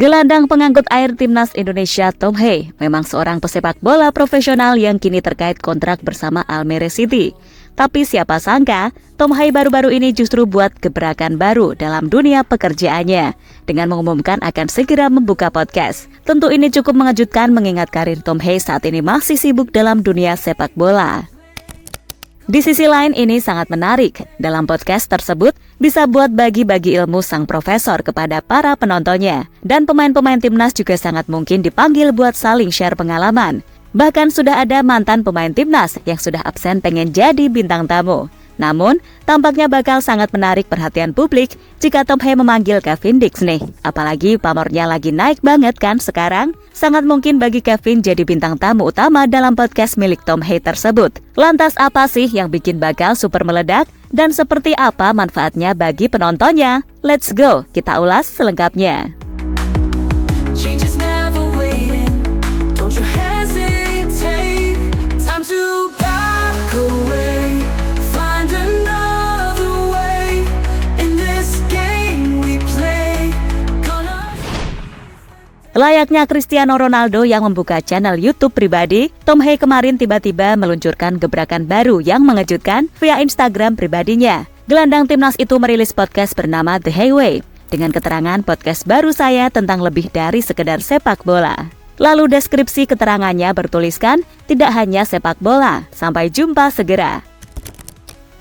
Gelandang pengangkut air timnas Indonesia Tom Hee memang seorang pesepak bola profesional yang kini terkait kontrak bersama Almere City. Tapi siapa sangka, Tom Hee baru-baru ini justru buat gebrakan baru dalam dunia pekerjaannya dengan mengumumkan akan segera membuka podcast. Tentu ini cukup mengejutkan mengingat karir Tom Hee saat ini masih sibuk dalam dunia sepak bola. Di sisi lain ini sangat menarik. Dalam podcast tersebut bisa buat bagi-bagi ilmu sang profesor kepada para penontonnya. Dan pemain-pemain timnas juga sangat mungkin dipanggil buat saling share pengalaman. Bahkan sudah ada mantan pemain timnas yang sudah absen pengen jadi bintang tamu. Namun, tampaknya bakal sangat menarik perhatian publik jika Tom Hee memanggil Kevin Dix nih. Apalagi pamornya lagi naik banget kan sekarang. Sangat mungkin bagi Kevin jadi bintang tamu utama dalam podcast milik Tom Hee tersebut. Lantas apa sih yang bikin bakal super meledak? Dan seperti apa manfaatnya bagi penontonnya? Let's go, kita ulas selengkapnya. Layaknya Cristiano Ronaldo yang membuka channel YouTube pribadi, Tom Hee kemarin tiba-tiba meluncurkan gebrakan baru yang mengejutkan via Instagram pribadinya. Gelandang timnas itu merilis podcast bernama The Hee Way, dengan keterangan podcast baru saya tentang lebih dari sekedar sepak bola. Lalu deskripsi keterangannya bertuliskan, tidak hanya sepak bola, sampai jumpa segera.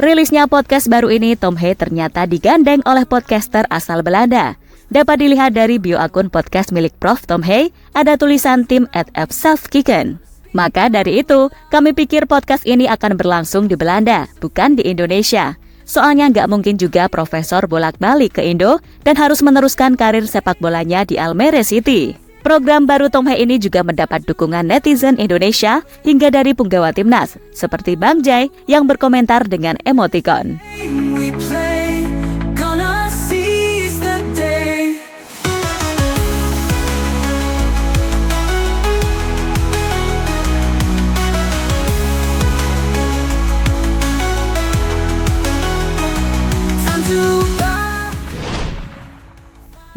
Rilisnya podcast baru ini, Tom Hee ternyata digandeng oleh podcaster asal Belanda. Dapat dilihat dari bio akun podcast milik Prof. Tom Hee, ada tulisan tim @fselfkicken. Maka dari itu, kami pikir podcast ini akan berlangsung di Belanda, bukan di Indonesia. Soalnya nggak mungkin juga profesor bolak-balik ke Indo dan harus meneruskan karir sepak bolanya di Almere City. Program baru Tom Hee ini juga mendapat dukungan netizen Indonesia hingga dari punggawa timnas, seperti Bang Jai yang berkomentar dengan emoticon.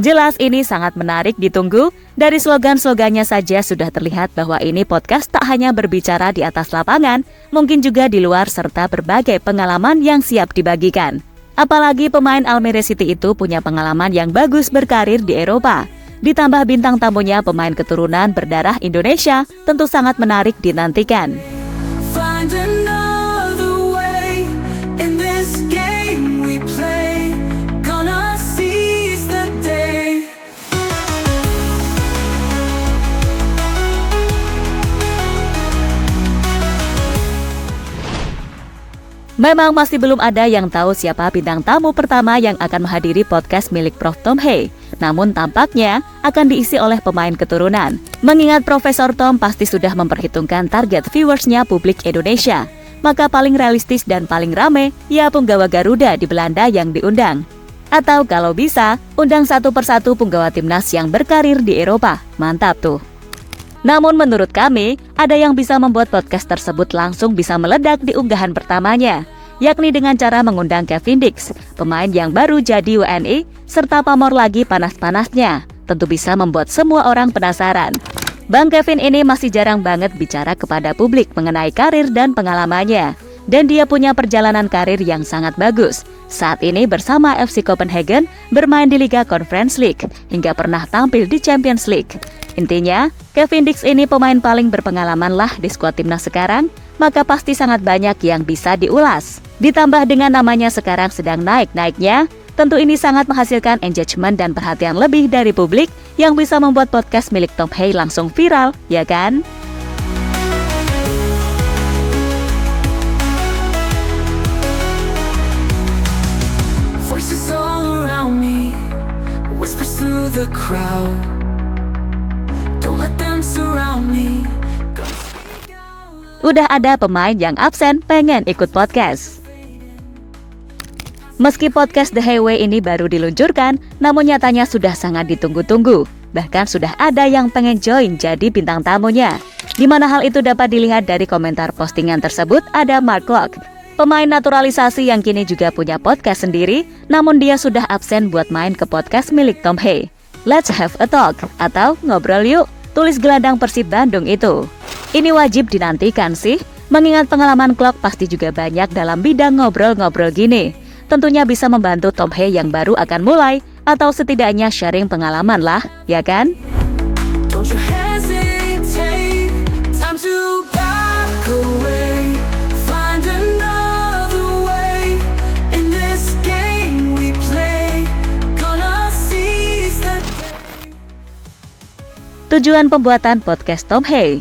Jelas ini sangat menarik ditunggu. Dari slogan-slogannya saja sudah terlihat bahwa ini podcast tak hanya berbicara di atas lapangan, mungkin juga di luar serta berbagai pengalaman yang siap dibagikan. Apalagi pemain Almere City itu punya pengalaman yang bagus berkarir di Eropa. Ditambah bintang tamunya pemain keturunan berdarah Indonesia, tentu sangat menarik dinantikan. Memang masih belum ada yang tahu siapa bintang tamu pertama yang akan menghadiri podcast milik Prof. Tom Hee. Namun tampaknya akan diisi oleh pemain keturunan. Mengingat Profesor Tom pasti sudah memperhitungkan target viewersnya publik Indonesia. Maka paling realistis dan paling rame ya punggawa Garuda di Belanda yang diundang. Atau kalau bisa, undang satu persatu punggawa timnas yang berkarir di Eropa. Mantap tuh. Namun menurut kami, ada yang bisa membuat podcast tersebut langsung bisa meledak di unggahan pertamanya, yakni dengan cara mengundang Kevin Dix, pemain yang baru jadi WNI, serta pamor lagi panas-panasnya. Tentu bisa membuat semua orang penasaran. Bang Kevin ini masih jarang banget bicara kepada publik mengenai karir dan pengalamannya. Dan dia punya perjalanan karir yang sangat bagus. Saat ini bersama FC Copenhagen bermain di Liga Conference League, hingga pernah tampil di Champions League. Intinya, Kevin Dix ini pemain paling berpengalaman lah di skuad timnas sekarang, maka pasti sangat banyak yang bisa diulas. Ditambah dengan namanya sekarang sedang naik-naiknya, tentu ini sangat menghasilkan engagement dan perhatian lebih dari publik yang bisa membuat podcast milik Tom Hee langsung viral, ya kan? The crowd, don't let them surround me. Udah ada pemain yang absen pengen ikut podcast. Meski podcast The Hee Way ini baru diluncurkan, namun nyatanya sudah sangat ditunggu-tunggu. Bahkan sudah ada yang pengen join jadi bintang tamunya. Di mana hal itu dapat dilihat dari komentar postingan tersebut ada Mark Locke, pemain naturalisasi yang kini juga punya podcast sendiri, namun dia sudah absen buat main ke podcast milik Tom Hee. Let's have a talk atau ngobrol yuk, tulis gelandang Persib Bandung itu. Ini wajib dinantikan sih, mengingat pengalaman Klok pasti juga banyak dalam bidang ngobrol-ngobrol gini. Tentunya bisa membantu Tom Hei yang baru akan mulai, atau setidaknya sharing pengalaman lah, ya kan? Don't you hesitate, time to back away, find another way, in this game we play, gonna seize the day. Tujuan pembuatan podcast Tom Hei.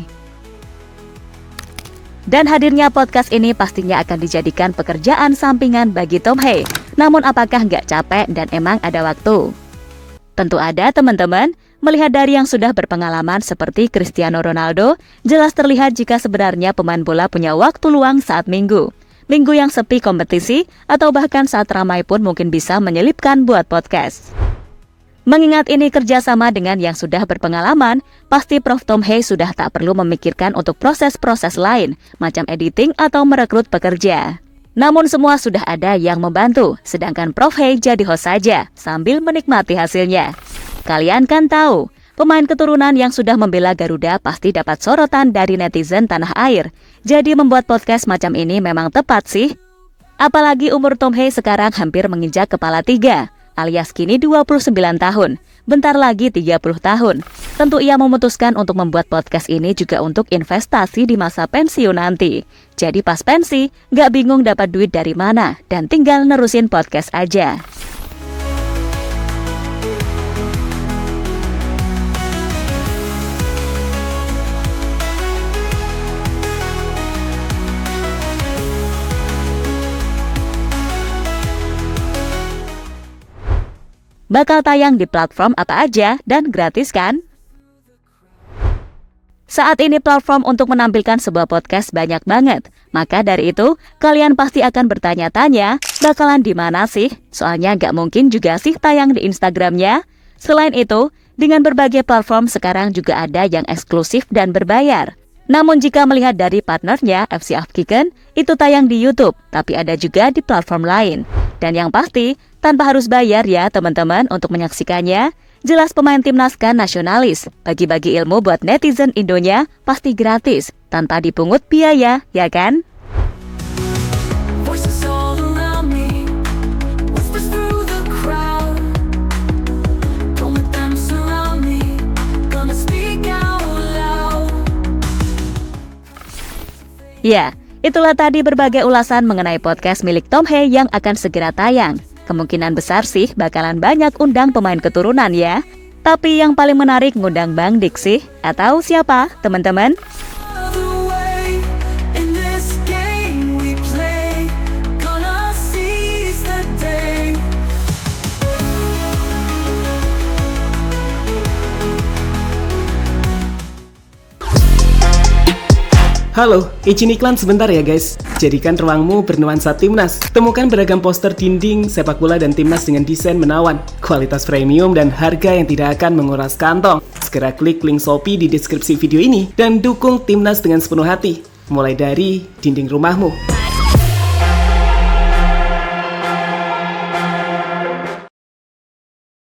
Dan hadirnya podcast ini pastinya akan dijadikan pekerjaan sampingan bagi Tom Hei. Namun apakah nggak capek dan emang ada waktu? Tentu ada teman-teman. Melihat dari yang sudah berpengalaman seperti Cristiano Ronaldo, jelas terlihat jika sebenarnya pemain bola punya waktu luang saat minggu. Minggu yang sepi kompetisi atau bahkan saat ramai pun mungkin bisa menyelipkan buat podcast. Mengingat ini kerjasama dengan yang sudah berpengalaman, pasti Prof. Tom Hei sudah tak perlu memikirkan untuk proses-proses lain, macam editing atau merekrut pekerja. Namun semua sudah ada yang membantu, sedangkan Prof. Hei jadi host saja, sambil menikmati hasilnya. Kalian kan tahu, pemain keturunan yang sudah membela Garuda pasti dapat sorotan dari netizen tanah air. Jadi membuat podcast macam ini memang tepat sih. Apalagi umur Tom Hei sekarang hampir menginjak kepala 3. Alias kini 29 tahun, bentar lagi 30 tahun. Tentu ia memutuskan untuk membuat podcast ini juga untuk investasi di masa pensiun nanti. Jadi pas pensi, gak bingung dapat duit dari mana, dan tinggal nerusin podcast aja. Bakal tayang di platform apa aja dan gratis kan? Saat ini platform untuk menampilkan sebuah podcast banyak banget. Maka dari itu, kalian pasti akan bertanya-tanya, bakalan di mana sih? Soalnya gak mungkin juga sih tayang di Instagramnya. Selain itu, dengan berbagai platform sekarang juga ada yang eksklusif dan berbayar. Namun jika melihat dari partnernya, FC Afkiken, itu tayang di YouTube, tapi ada juga di platform lain. Dan yang pasti, tanpa harus bayar ya teman-teman untuk menyaksikannya. Jelas pemain timnas kan nasionalis, bagi-bagi ilmu buat netizen Indonya pasti gratis, tanpa dipungut biaya, ya kan? Voices all around me, whispers through the crowd. Don't let them surround me, gonna speak out loud. Ya, itulah tadi berbagai ulasan mengenai podcast milik Tom Hei yang akan segera tayang. Kemungkinan besar sih bakalan banyak undang pemain keturunan ya. Tapi yang paling menarik ngundang Bang Dik sih. Atau siapa teman-teman? Another way, in this game we play, gonna seize the day. Halo, izin iklan sebentar ya guys. Jadikan ruangmu bernuansa timnas. Temukan beragam poster dinding, sepak bola dan timnas dengan desain menawan, kualitas premium dan harga yang tidak akan menguras kantong. Segera klik link Shopee di deskripsi video ini dan dukung timnas dengan sepenuh hati. Mulai dari dinding rumahmu.